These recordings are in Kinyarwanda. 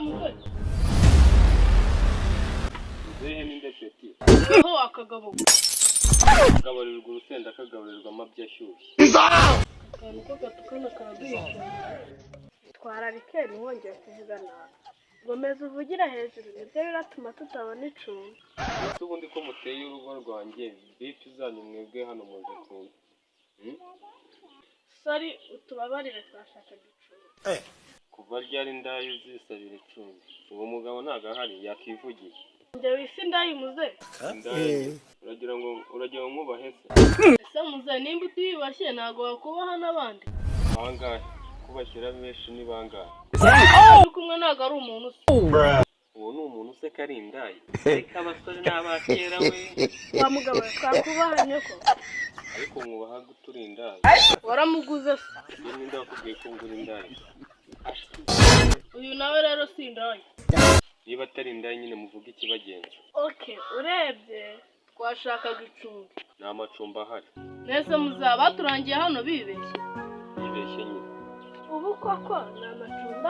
muze. Zehe ninde peti. Aho akagabo. Gabarirwa urusenda kagaburirwa amabya ashyushye. Kantu ko gatukana karaduhisha. Twara rikeri wongeye kuvugana. Gomeza uvugira hejuru nibyo biratuma tutabona icumbi. Ese ubundi ko muteye urugo rwanjye bifi zanyu mwebwe hano muze kumva. Sari utubabarire twashaka icumbi. Kuva ryari ndayo uzisabira icumbi. Uwo mugabo nagahari yakivugiye. Njye wisi ndayimuze. Uragira ngo mwubahe se. Ese muze nimba utiyubashye ntago wakubaha n'abandi. Bangahe kubashyira benshi ni bangahe. Uri kumwe ntago ari umuntu se. Uwo ni umuntu se kari indayi. Reka abasore n'abakera we. Wa mugabo twakubahanye ko. Ariko mwubaha guturi indayi. Waramuguze se. Ni ndakubwiye ko ngura indayi. Uyu nawe rero si indayi. Niba atari indayi nyine muvuga ikibagenza. Okay, urebye twashakaga icumbi. Ni amacumbi ahari. Nese muzaba turangiye hano bibeshye. Bibeshye nyine. Ubu koko ni amacumbi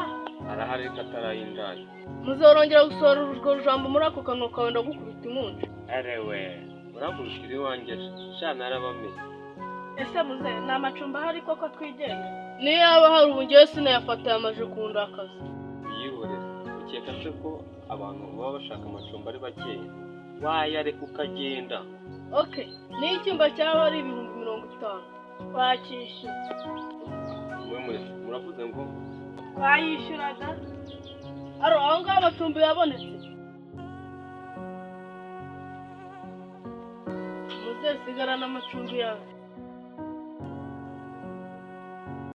Arahari reka ataraye indayi. Muzorongera gusohora urwo rujambo muri ako kanwa kawe ndagukubita imunsi. Arewe uragushira iwanjye sha narabamenye. Ese muze ni amacumbi ahari koko twigenga. Niyo yaba hari ubu ngewe sinayafatiye amaje kundakaza. Yihorere ukeka se ko abantu baba bashaka amacumbi ari bakeya wayareka ukagenda. Okay, niyo icyumba cyaba ari 50,000 twakishyura. Muravuze ngo Twayishyuraga. Aho ngaho amacumbi yabonetse. Muze sigara n'amacumbi yawe.